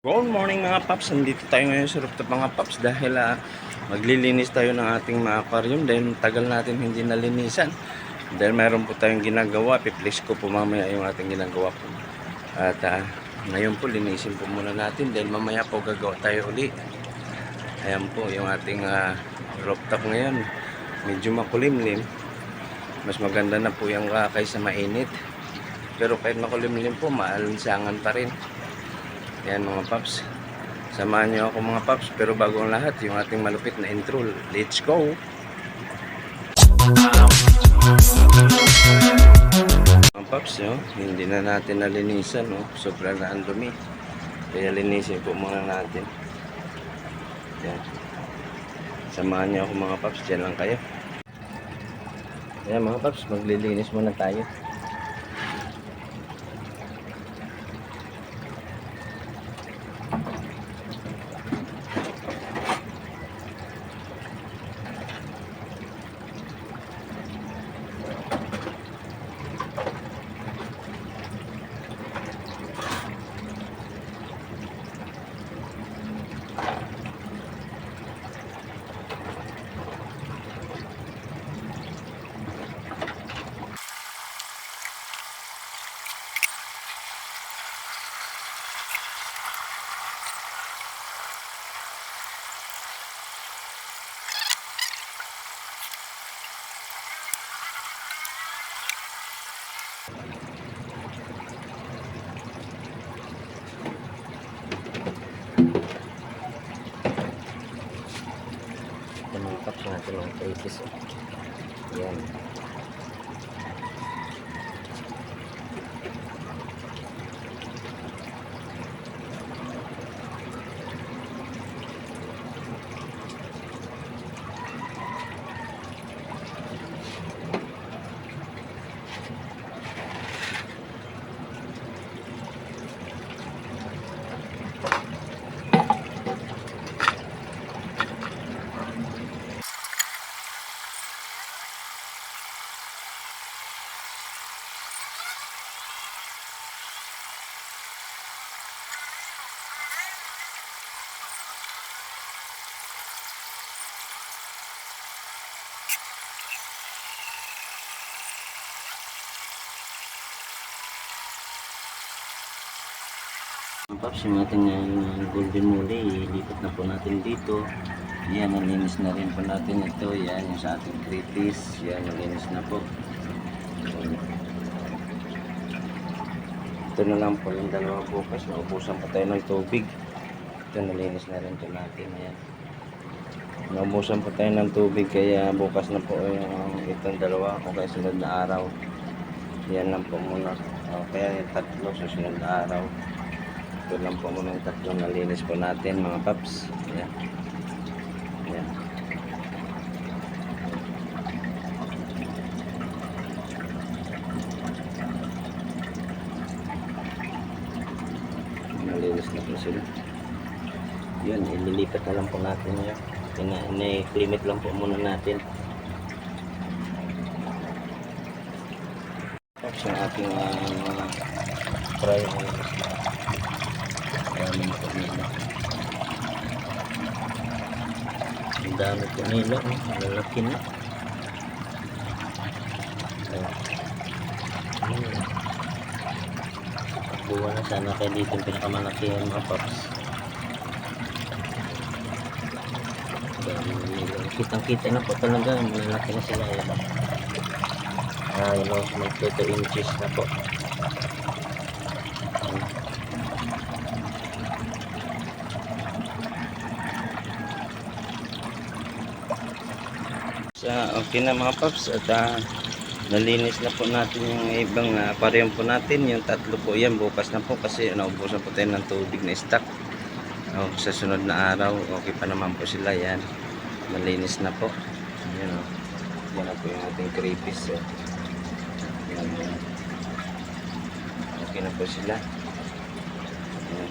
Good morning mga paps, nandito tayo ngayon sa rooftop mga paps dahil maglilinis tayo ng ating mga aquarium dahil tagal natin hindi nalinisan dahil mayroon po tayong ginagawa. Piplex ko po mamaya yung ating ginagawa po at ngayon po linisin po muna natin dahil mamaya po gagawa tayo ulit. Ayan po yung ating rooftop ngayon, medyo makulimlim, mas maganda na po yung kaysa mainit, pero kahit makulimlim po maalinsangan pa rin. Yan mga paps, samahan nyo ako mga paps, pero bago ang lahat yung ating malupit na intro. Let's go! Mga paps, hindi na natin nalinisan, sobrang na ang dumi, kaya linisin po muna natin. Yan, samahan nyo ako mga paps, dyan lang kayo. Yan mga paps, maglilinis muna tayo. Tumangkap natin ang traces. Yan. Paps, yung ating golden mole, ilipat na po natin dito. Yan, nalinis na rin po natin ito. Yan, yung sa ating creepis. Yan, nalinis na po. Ito na lang po yung dalawang bukas. Naubusan pa tayo ng tubig. Ito, nalinis na rin po natin. Yan. Naubusan pa tayo ng tubig, kaya bukas na po yung itong dalawa. O kaya sunod na araw. Yan lang po muna. O kaya yung tatlo sa sunod na araw. Ito lang po muna yung tatlong nalinis po natin mga paps. Ayan. Ayan. Nalinis na po sila. Yan, ililipat na lang po natin yan. Ina-climate lang po muna natin. Tapos yung ating mga fry ang dami po nila, malalaki na. Buwa na sana kayo dito yung pinakamalaki yung mga paps. Kitang kita na po talaga, malalaki na sila. Mag 2 inches na po. Okay na mga paps, at nalinis na po natin yung ibang aquarium po natin. Yung tatlo po yan, bukas na po kasi naubusan po tayo ng tubig na stock. Sa sunod na araw okay pa naman po sila. Yan, nalinis na po. Yan, yan na po yung ating creepis. Yan, yan. Okay na po sila. Yan.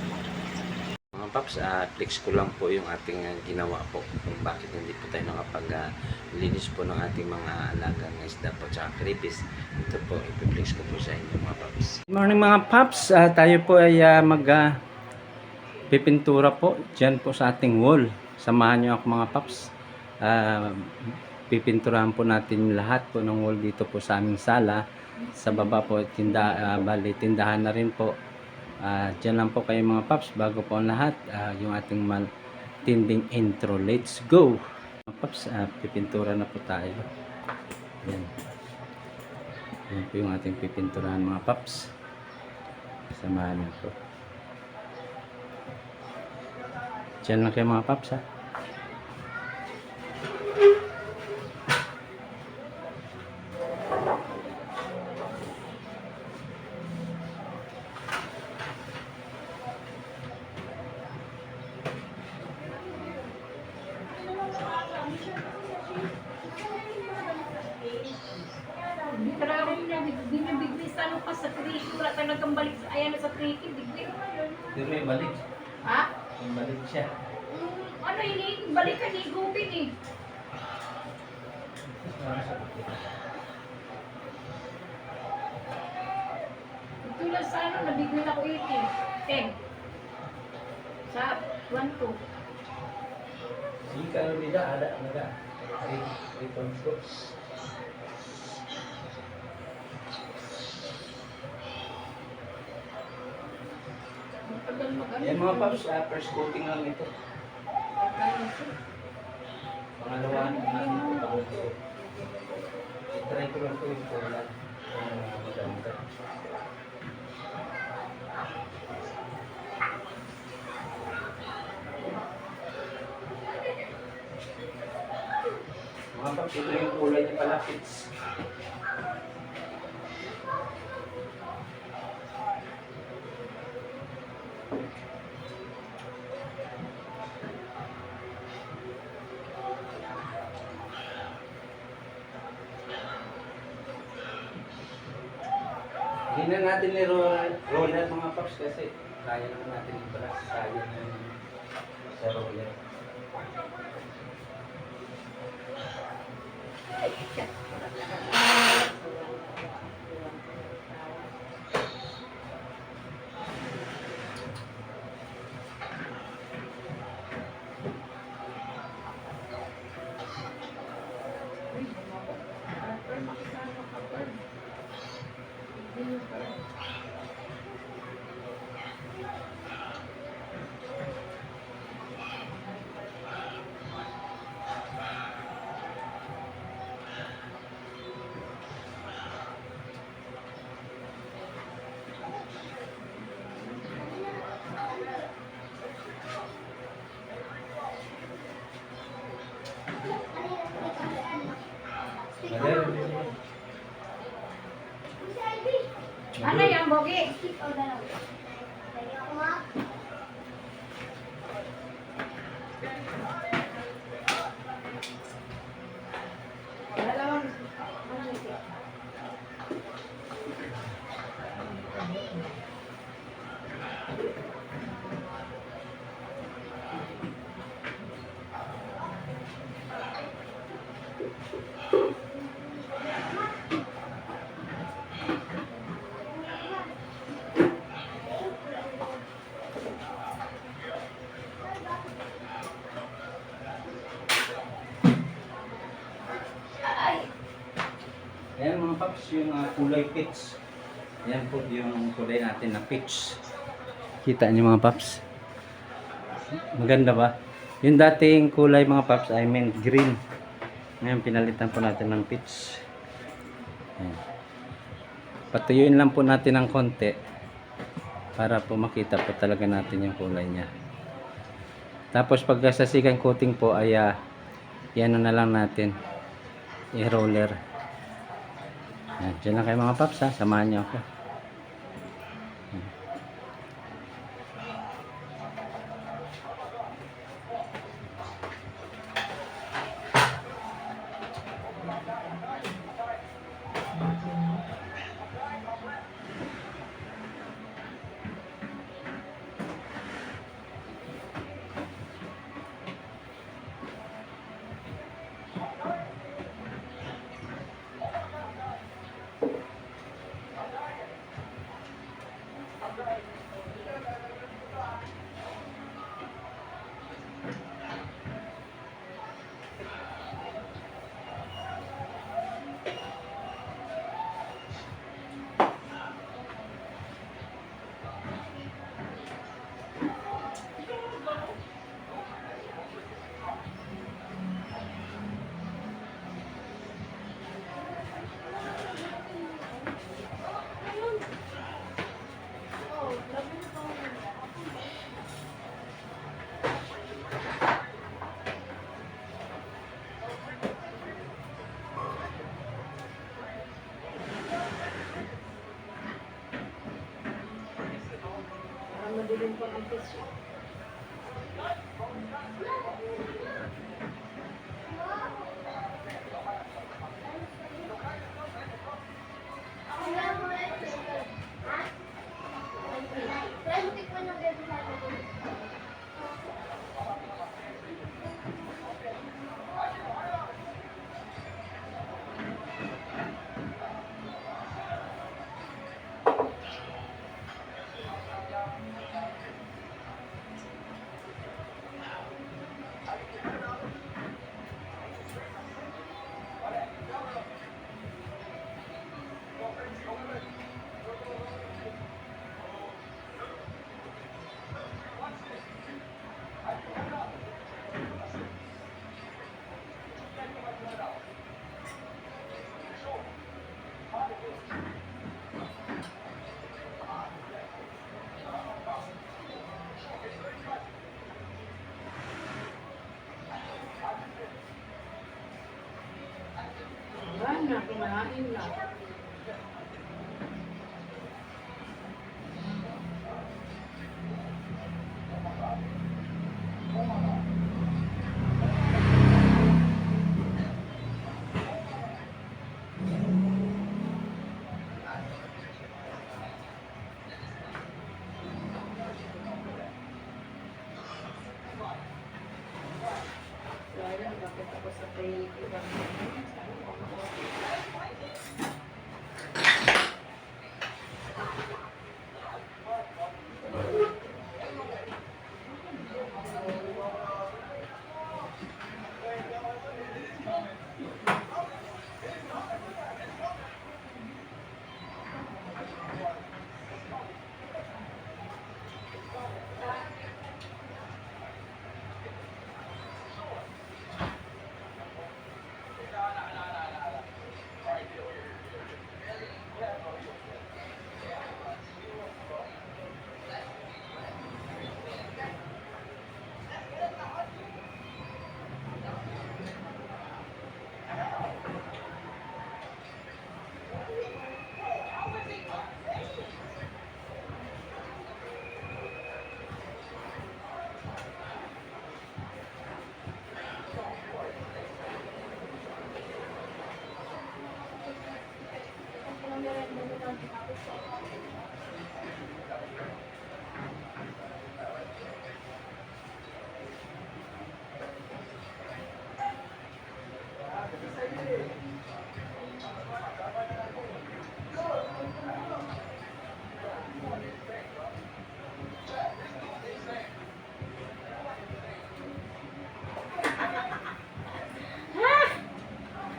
Mga paps, flex ko lang po yung ating ginawa po kung bakit hindi po tayo nakapag-linis po ng ating mga alagang isda po tsaka creepis. Ito po, ipiflex ko po sa inyo mga paps. Good morning mga paps, tayo po ay pipintura po dyan po sa ating wall. Samahan nyo ako mga paps. Ah, pipinturahan po natin lahat po ng wall dito po sa aming sala. Sa baba po bali tindahan na rin po. Dyan lang po kayo mga paps. Bago po ang lahat, yung ating tinding intro. Let's go! Mga paps, pipintura na po tayo. Yan. Yan po yung ating pipinturahan mga paps. Samahan nyo po. Diyan lang kayo mga paps ha. Binibiglis ano pa sa tricky, wala talagang balik sa ayan sa tricky, bigli. Pero may balik. Ha? May balik siya. Ano ini? Balikan ni Gupin eh. Tulad sa ano, nabigli ako 18. 10. Sa 1, 2. Sige ka nila, ada. Reconstruct. Matagal mag-ano. Yan mga paps, first coating lang ito. Pangalawa natin ito. I-try ko lang ito yung kulang. Maganda. Mga paps, ito yung kulay niya pala, fits. Hindi na natin ni-roller mga paps kasi kaya naman natin i-brush. Kaya na sa roller. Ano yan, Bogi? Ayan mga paps, yung kulay peach. Ayan po yung kulay natin na peach. Kita niyo mga paps? Maganda ba? Yung dating kulay mga paps ay mint green. Ngayon pinalitan po natin ng peach. Ayan. Patuyuin lang po natin ng konti para po makita po talaga natin yung kulay niya. Tapos pag sa second coating po ay yan na lang natin i-roller. Diyan lang kayo mga paps ha, samahan niyo ako. ng tissue. Wala na, kinain na. Sayang, bakit ako sa kay ibang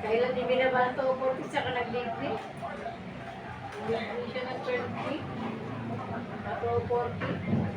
kailan di binabato ko 40 siya ka nag-degree? Hindi siya nag-20. Bato 40.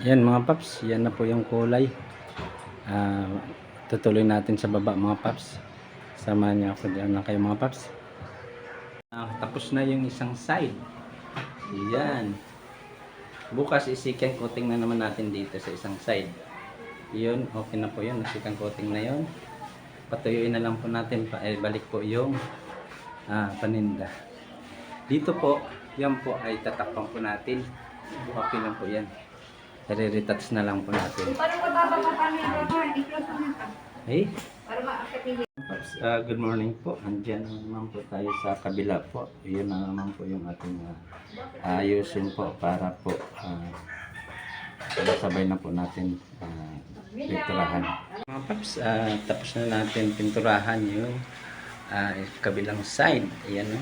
Yan mga paps, yan na po yung kulay. Tutuloy natin sa baba mga paps. Samahan niyo ako diyan na kayo mga paps. Tapos na yung isang side. Yan. Bukas i-second coating na naman natin dito sa isang side. Yun, okay na po yun. Second coating na yun. Patuyuin na lang po natin. Balik po yung paninda. Dito po, yan po ay tatakpan po natin. Okay lang po yan. I-retouch na lang po natin. Parang mababa pa kami i-close naman ka. Hey? Para maakit niyo. Good morning po. Andiyan naman po tayo sa kabila po. Yun na naman po yung ating ayusin po para po sabay na po natin pinturahan. Mga paps, tapos na natin pinturahan yung kabilang side. Ayan o.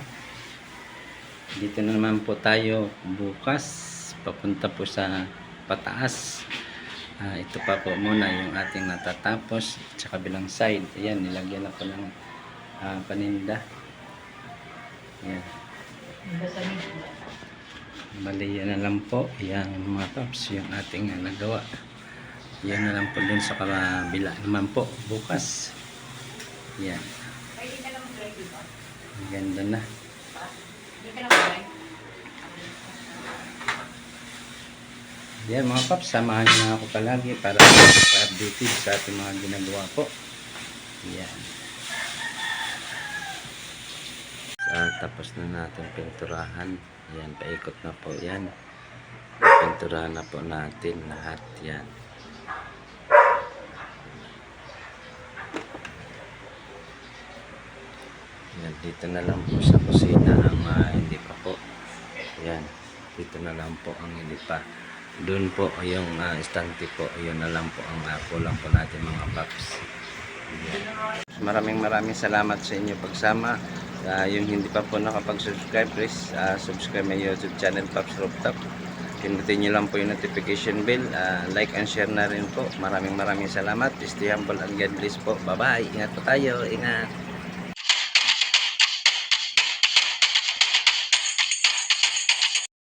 Dito na naman po tayo bukas. Papunta po sa pataas. Ito pa po muna yung ating natatapos sa kabilang side. Ayan, nilagyan na po ng paninda. Yan. Bali, yan na lang po. Yan mga paps, yung ating nagawa. Yan na lang po dun sa kabila naman po bukas. Yan. Ang ganda na. Yan mga paps, samahan niyo na ako palagi para updated sa ating mga ginagawa po. Yan. Tapos na natin pinturahan. Yan, paikot na po yan. Pinturahan na po natin lahat yan. Yan, dito na lang po sa kusina ang hindi pa po. Yan, dito na lang po ang hindi pa. Doon po yung estante po, yun na lang po ang kulang po natin mga paps. Yan. Maraming salamat sa inyo pagsama. Yung hindi pa po nakapag-subscribe, please subscribe my YouTube channel Paps Rooftop. Pindutin nyo lang po yung notification bell. Like and share na rin po. Maraming salamat. Stay humble and God bless po. Bye bye. Ingat po tayo. Ingat.